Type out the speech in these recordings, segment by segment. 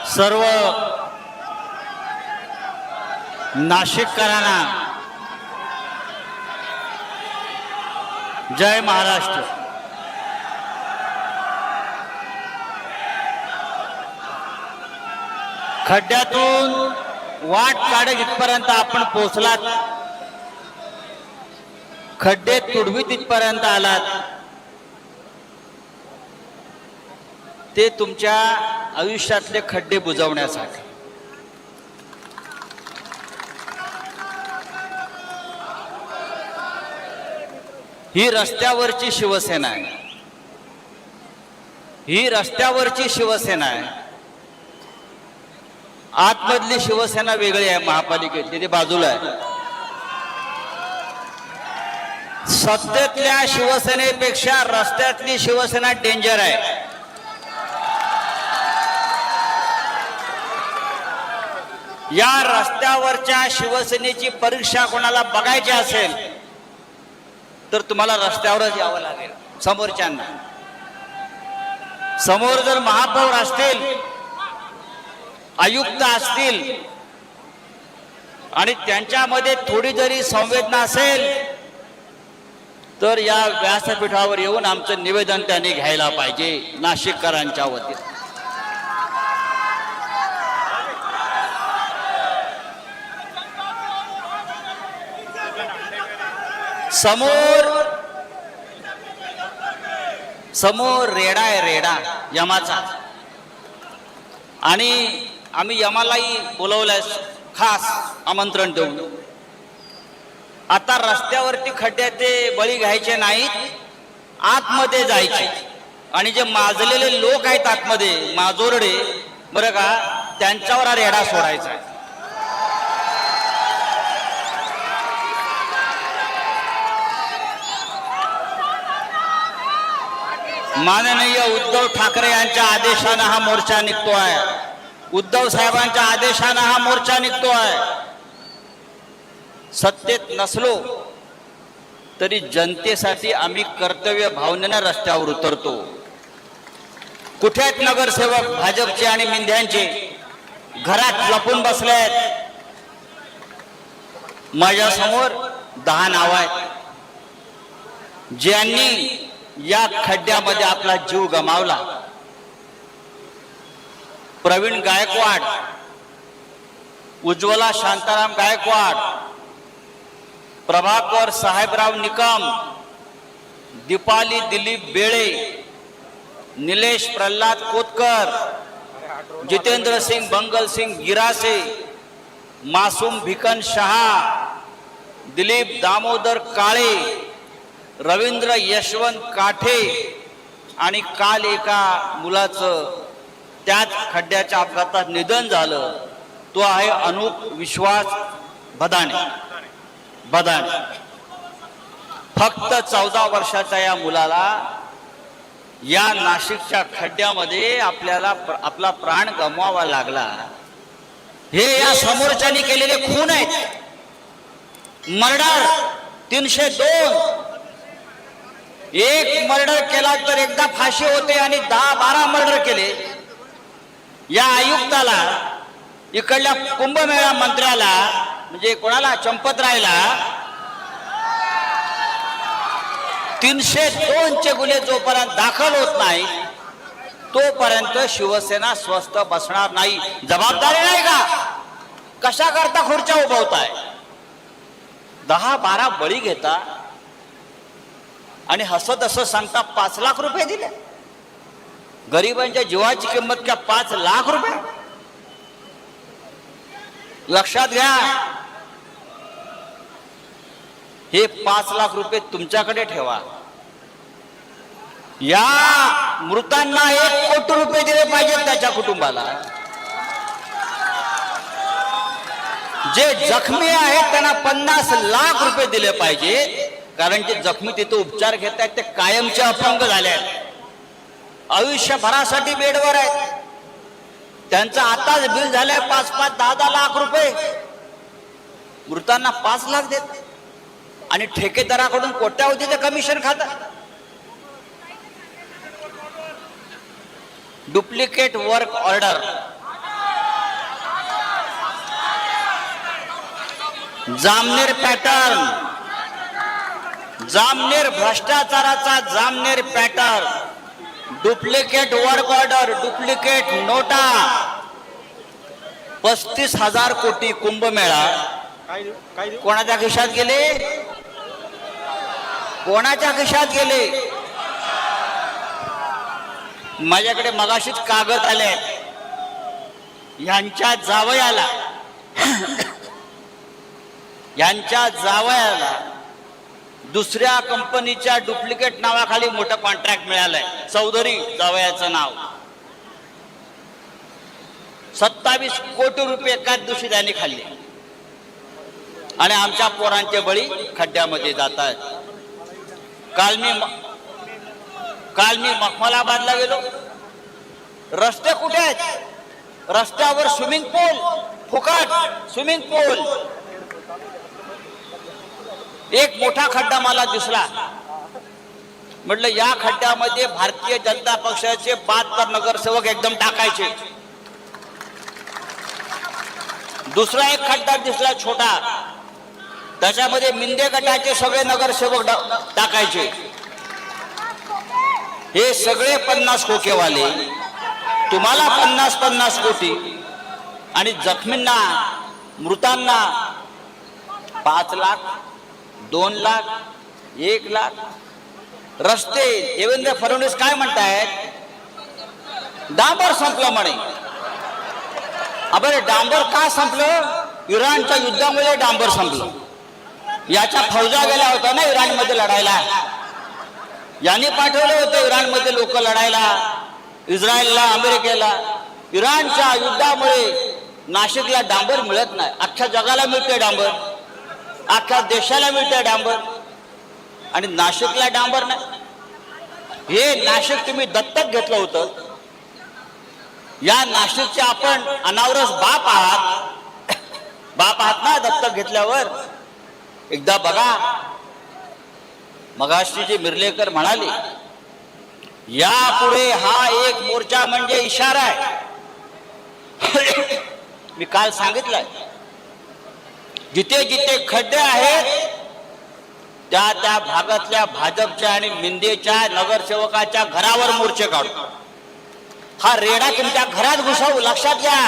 सर्व नाशिककरांना जय महाराष्ट्र। खड्ड्यातून वाट काढत इथपर्यंत आपण पोहोचलात, खड्डे तुडवीत इथपर्यंत आलात, ते तुमच्या आयुष्यातले खड्डे बुजवण्यासाठी। ही रस्त्यावरची शिवसेना आहे, ही रस्त्यावरची शिवसेना आहे। आतमधली शिवसेना वेगळी आहे, महापालिकेतली, ती बाजूला आहे। सत्तेतल्या शिवसेनेपेक्षा रस्त्यातली शिवसेना डेंजर आहे। या रस्त्यावरच्या शिवसेनेची परीक्षा कोणाला बघायची असेल तर तुम्हाला रस्त्यावरच यावं लागेल। समोरच्यांना, समोर जर महापौर असतील, आयुक्त असतील आणि त्यांच्यामध्ये थोडी जरी संवेदना असेल तर या व्यासपीठावर येऊन आमचं निवेदन त्यांनी घ्यायला पाहिजे नाशिककरांच्या वतीने। समोर रेडा आहे, रेडा यमाचा, आणि आम्ही यमालाही बोलवलंय खास आमंत्रण देऊन। आता रस्त्यावरती खड्ड्यात ते बळी घ्यायचे नाहीत, आतमध्ये जायचे, आणि जे माजलेले लोक आहेत आतमध्ये, माजोरडे बरं का, त्यांच्यावर हा रेडा सोडायचा आहे। माननीय उद्धव ठाकरे यांच्या आदेशाने हा मोर्चा निघतो आहे, उद्धव साहेबांच्या आदेशाने हा मोर्चा निघतो आहे। सत्तेत नसलो तरी जनतेसाठी आम्ही कर्तव्य भावनेने रस्त्यावर उतरतो। कुठे आहेत नगरसेवक भाजपचे आणि मिंध्यांचे? घरात लपून बसलेत। माझ्या समोर 10 नाव आहेत ज्यांनी या खड्ड्यामध्ये आपला जीव गमावला। प्रवीण गायकवाड, उज्ज्वला शांताराम गायकवाड, प्रभाकर साहेबराव निकम, दीपाली दिलीप बेळे, निलेश प्रल्हाद कोतकर, जितेंद्र सिंग बंगल सिंग गिरासे, मासूम भिकन शहा, दिलीप दामोदर काळे, रवींद्र यशवंत काठे, आणि काल एका मुलाचं त्याच खड्ड्याच्या अपघातात निधन झालं, तो आहे अनुप विश्वास भदाणे। फक्त 14 वर्षाच्या या मुलाला या नाशिकच्या खड्ड्यामध्ये आपल्याला आपला प्राण गमवावा लागला। हे या समोरच्यांनी केलेले खून आहेत। मर्डर 302, एक मर्डर केला तर एकदा फाशी होते, आणि 10-12 मर्डर केले। या आयुक्ताला, इकडल्या कुंभमेळा मंत्र्याला, म्हणजे कोणाला, चंपतरायला 302 चे गुन्हे जोपर्यंत दाखल होत नाही तोपर्यंत शिवसेना स्वस्थ बसणार नाही। जबाबदारी नाही का? कशा करता खुर्च्या उभवताय? 10-12 बळी घेता आणि हसत असं सांगता 5 लाख रुपये दिले। गरिबांच्या जीवाची किंमत क्या 5 लाख रुपये? लक्षात घ्या, हे 5 लाख रुपये तुमच्याकडे ठेवा। या मृतांना 1 कोटी रुपये दिले पाहिजेत त्याच्या कुटुंबाला। जे जखमी आहेत त्यांना 50 लाख रुपये दिले पाहिजे, कारण जे जखमी तिथे उपचार घेत आहेत ते कायमचे अपंग झाले आहेत, आयुष्यभरासाठी बेडवर आहेत। त्यांचं आताच बिल झालंय 5-5, 10-10 लाख रुपये। मृतांना 5 लाख देत आणि ठेकेदाराकडून कोट्यावधीचे कमिशन खातात। Duplicate work order Jamner pattern, Jamner भ्रष्टाचाराचा Jamner pattern, duplicate work order, duplicate नोटा, 35,000 कोटी कुंभमेळा कोणाच्या खिशात गेले? कोणाच्या खिशात गेले? माझ्याकडे मगाशीच कागद आले. यांच्या जावयाला दुसऱ्या कंपनीच्या डुप्लिकेट नावाखाली मोठं कॉन्ट्रॅक्ट मिळालंय. चौधरी जावयाचं नाव. 27 कोटी रुपये एकाच दिवशी त्यांनी खाल्ले आणि आमच्या पोरांचे बळी खड्ड्यामध्ये जात आहेत. काल मी मखमलाबादला गेलो. रस्ते कुठे आहेत? रस्त्यावर स्विमिंग पूल, फुकट स्विमिंग पूल. एक मोठा खड्डा मला दिसला. म्हटलं या खड्ड्यामध्ये भारतीय जनता पक्षाचे 72 नगरसेवक एकदम टाकायचे. दुसरा एक खड्डा दिसला छोटा, त्याच्यामध्ये मिंदे गटाचे सगळे नगरसेवक टाकायचे. हे सगळे 50 खोकेवाले. तुम्हाला 50 कोटी आणि जखमींना, मृतांना 5 लाख, 2 लाख, 1 लाख. रस्ते देवेंद्र फडणवीस काय म्हणतायत? डांबर संपलं म्हणे. अबे डांबर का संपलं? इराणच्या युद्धामुळे डांबर संपलं. याच्या फौजा गेल्या होत्या ना इराणमध्ये लढायला. यांनी पाठवले होते इराणमध्ये लोक लढायला, इस्रायलला, अमेरिकेला. इराणच्या युद्धामुळे नाशिकला डांबर मिळत नाही. अख्ख्या जगाला मिळते डांबर, अख्ख्या देशाला मिळते डांबर, आणि नाशिकला डांबर नाही. हे नाशिक तुम्ही दत्तक घेतलं होतं. या नाशिकचे आपण अनावरस बाप आहात. बाप आहात ना दत्तक घेतल्यावर. एकदा बघा, मगाशी जे मिर्लेकर म्हणाले, यापुढे हा एक मोर्चा म्हणजे इशारा आहे. मी काल सांगितलंय, जिथे जिथे खड्डे आहेत त्या त्या भागातल्या भाजपच्या आणि मिंदेच्या नगरसेवकाच्या घरावर मोर्चे काढू. हा रेडा तुमच्या घरात घुसवू, लक्षात घ्या.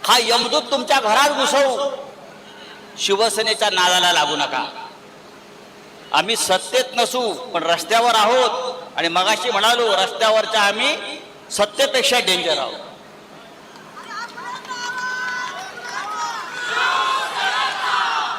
हा यमदूत तुमच्या घरात घुसवू. शिवसेनेच्या नादाला लागू नका. आम्ही सत्तेत नसू पण रस्त्यावर आहोत, आणि मगाशी म्हणालो रस्त्यावरच्या आम्ही सत्तेपेक्षा डेंजर आहोत.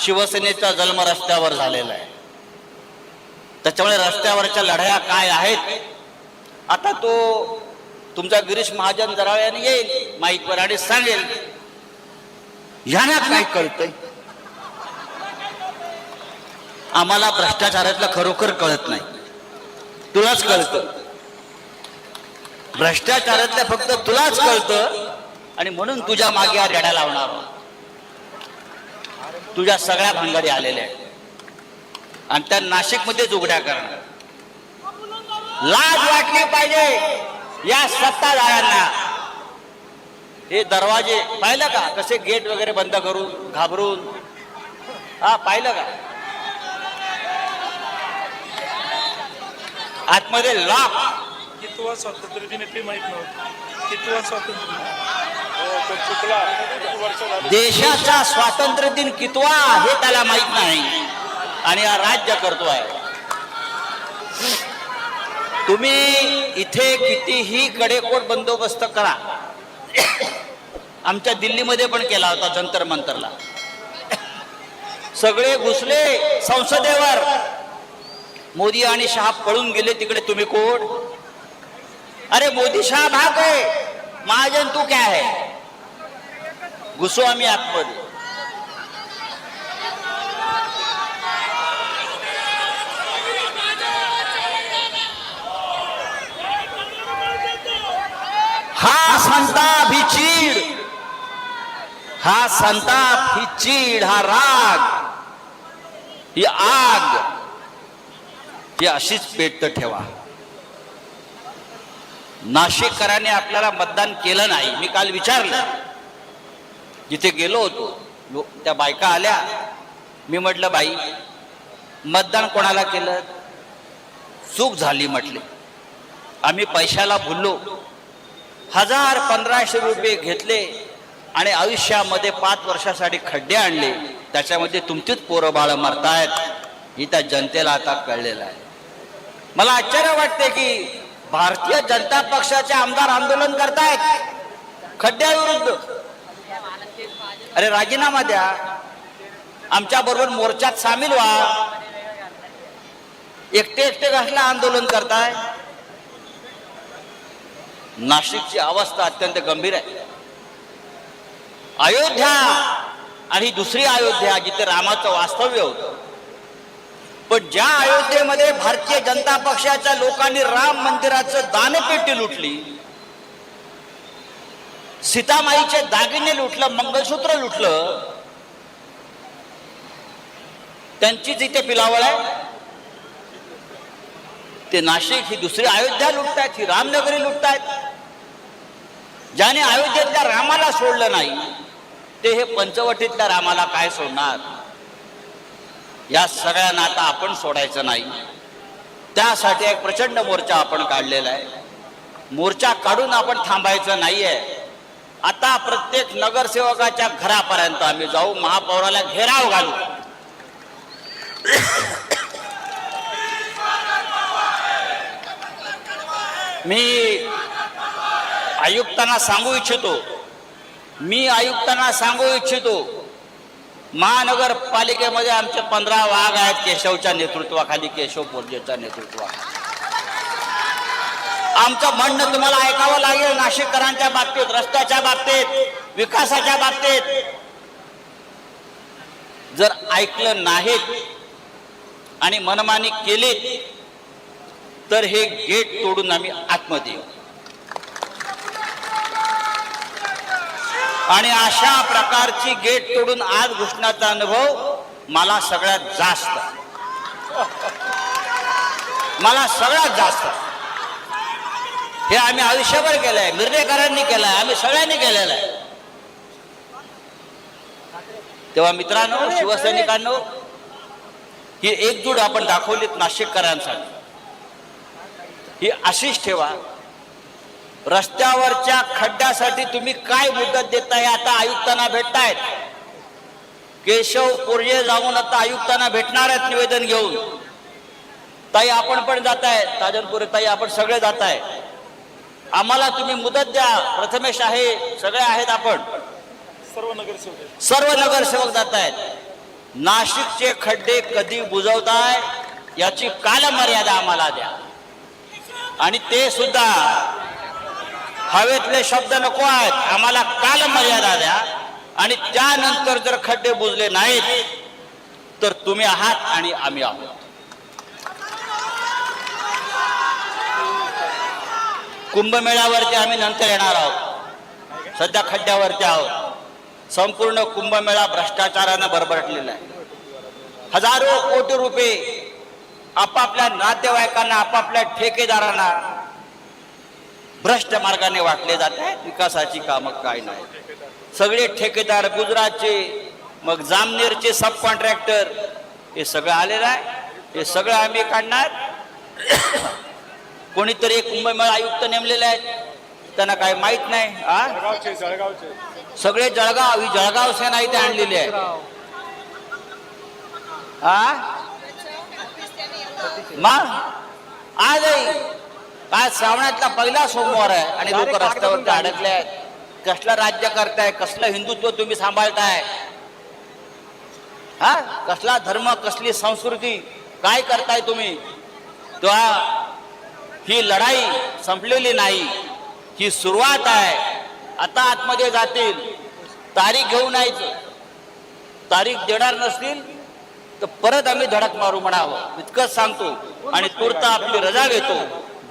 शिवसेनेचा जन्म रस्त्यावर झालेला आहे. त्याच्यामुळे रस्त्यावरच्या लढाया काय आहेत, आता तो तुमचा गिरीश महाजन जराळ्याने येईल माईकवर आणि सांगेल. ह्यांना काय कळतंय? आम्हाला भ्रष्टाचारातलं खरोखर कळत नाही. तुलाच कळतं. भ्रष्टाचारातलं फक्त तुलाच कळतं, आणि म्हणून तुझ्या मागे हा रेडा लावणार. तुझ्या सगळ्या भानगडी आलेल्या आहेत आणि त्या नाशिकमध्येच उघड्या करणार. लाज वाटली पाहिजे या सत्ताधाऱ्यांना. हे दरवाजे पाहिलं का कसे गेट वगैरे बंद करून घाबरून? हा पाहिलं का? आतमध्ये लॉक. कितवा स्वातंत्र्य दिन ते माहित नव्हतं. कितवा स्वातंत्र्य देशाचा स्वातंत्र्य दिन कितवा हे त्याला माहित नाही, आणि हा राज्य करतोय. तुम्ही इथे कितीही कडेकोट बंदोबस्त करा. आमच्या दिल्लीमध्ये पण केला होता जंतर मंतरला. सगळे घुसले संसदेवर. मोदी आणि शहा पळून गेले तिकडे. तुम्ही कोण? अरे मोदी शहा भाग है, महाजन तू क्या है? घुसो आम्ही आतमध्ये. हा संताप, ही चीड, हा संताप, ही चीड, हा राग, ही आग, ही अशीच पेटत ठेवा. नाशिककरांनी आपल्याला मतदान केलं नाही. मी काल विचारलं, जिथे गेलो होतो, त्या बायका आल्या. मी म्हटलं बाई मतदान कोणाला केलं? चूक झाली म्हटले. आम्ही पैशाला भुललो. 1000-1500 रुपये घेतले आणि आयुष्यामध्ये 5 वर्षासाठी खड्डे आणले. त्याच्यामध्ये तुमचीच पोरं बाळं मरतायत. ही त्या जनतेला आता कळलेलं आहे. मला आश्चर्य वाटते की भारतीय जनता पक्षाचे आमदार आंदोलन करतायत खड्ड्याविरुद्ध. अरे राजीनामा द्या, आमच्या बरोबर मोर्चात सामील व्हा. एकटे एकटे कसलं आंदोलन करताय? नाशिकची अवस्था अत्यंत गंभीर आहे. अयोध्या आणि दुसरी अयोध्या जिथे रामाचं वास्तव्य होतं, पण ज्या अयोध्येमध्ये भारतीय जनता पक्षाच्या लोकांनी राम मंदिराचं दानपेटी लुटली, सीतामाईचे दागिने लुटलं, मंगळसूत्र लुटलं, त्यांचीच इथे पिलावळ आहे. ते नाशिक ही दुसरी अयोध्या लुटतायत, ही रामनगरी लुटतायत. ज्याने अयोध्येतल्या रामाला सोडलं नाही ते हे पंचवटीतल्या रामाला काय सोडणार? या सगळ्यांना आता आपण सोडायचं नाही. त्यासाठी एक प्रचंड मोर्चा आपण काढलेला आहे. मोर्चा काढून आपण थांबायचं नाहीये. आता प्रत्येक नगरसेवकाच्या घरापर्यंत आम्ही जाऊ, महापौराला घेराव घालू. मी आयुक्तांना सांगू इच्छितो, महानगरपालिकेमध्ये आमचे 15 वाघ आहेत केशवच्या नेतृत्वाखाली, केशव बोर्जेच्या नेतृत्वाखाली. आमचं म्हणणं तुम्हाला ऐकावं लागेल. नाशिककरांच्या बाबतीत, रस्त्याच्या बाबतीत, विकासाच्या बाबतीत जर ऐकलं नाहीत आणि मनमानी केलीत तर हे गेट तोडून आम्ही आतमध्ये येऊ. आणि अशा प्रकारची गेट तोडून आज घुसण्याचा अनुभव मला सगळ्यात जास्त हे आम्ही आयुष्यभर केलंय. मिरडेकरांनी केलंय, आम्ही सगळ्यांनी केलेलं आहे. तेव्हा मित्रांनो, शिवसैनिकांनो, ही एकजूट आपण दाखवलीत नाशिककरांसाठी. ही अशीच ठेवा. रस्त्यावरच्या खड्ड्यासाठी तुम्ही काय मुदत देताय? आता आयुक्तांना भेटतायत. केशव बोर्जे जाऊन आता आयुक्तांना भेटणार आहेत निवेदन घेऊन. ताई आपण पण जाताय, ताजनपुरे ताई आपण सगळे जाताय. आम्हाला तुम्ही मुदत द्या. प्रथमेश आहे, सगळे आहेत, आपण सर्व नगरसेवक जात आहेत. नाशिकचे खड्डे कधी बुजवताय याची कालमर्यादा आम्हाला द्या. आणि ते सुद्धा हवेतले शब्द नको आहेत, आम्हाला कालमर्यादा द्या. आणि त्यानंतर जर खड्डे बुजले नाहीत तर तुम्ही आहात आणि आम्ही आहोत. कुंभमेळ्यावरती आम्ही नंतर येणार आहोत. सध्या खड्ड्यावरती आहोत. संपूर्ण कुंभमेळा भ्रष्टाचारानं भरभरटलेला आहे. हजारो कोटी रुपये आपापल्या नातेवाईकांना, आपापल्या ठेकेदारांना भ्रष्ट मार्गाने वाटले जात आहेत. विकासाची कामं काय नाही. सगळे ठेकेदार, गुजरातचे, मग जामनेरचे सब कॉन्ट्रॅक्टर, हे सगळं आलेलं आहे. हे सगळं आम्ही काढणार. कोणीतरी एक कुंभमेळा आयुक्त नेमलेले आहेत, त्यांना काय माहित नाही. सगळे जळगाव, ही जळगाव सेना इथे आणलेली आहे. मग आज श्रावणातला पहिला सोमवार आहे आणि लोक रस्त्यावरती अडकले आहेत. कसलं राज्य करताय? कसलं हिंदुत्व तुम्ही सांभाळताय? कसला धर्म, कसली संस्कृती, काय करताय तुम्ही? तेव्हा ही लढाई संपलेली नाही, ही सुरुवात आहे. आता आतमध्ये जातील, तारीख घेऊन यायचं. तारीख देणार नसतील तर परत आम्ही धडक मारू म्हणावं, इतकंच सांगतो. आणि तूर्त आपली रजा घेतो.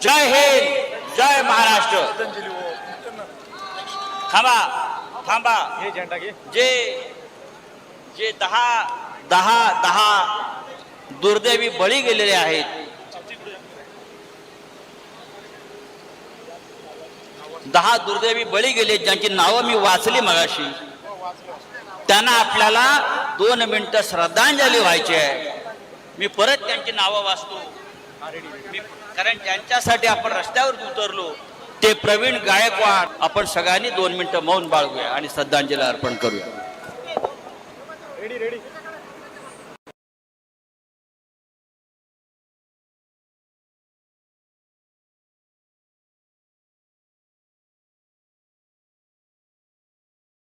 जय हिंद, जय महाराष्ट्र. थांबा. हे झेंडा घे. जे 10 दुर्दैवी बळी गेलेले आहेत, 10 दुर्दैवी बळी गेले, ज्यांची नावं मी वाचली मगाशी. त्यांना आपल्याला 2 मिनिटं श्रद्धांजली व्हायची आहे. मी परत त्यांची नावं वाचतो, कारण त्यांच्यासाठी आपण रस्त्यावर उतरलो. ते प्रवीण गायकवाड. आपण सगळ्यांनी 2 मिनिटं मौन बाळगूया आणि श्रद्धांजली अर्पण करूया. Ready ready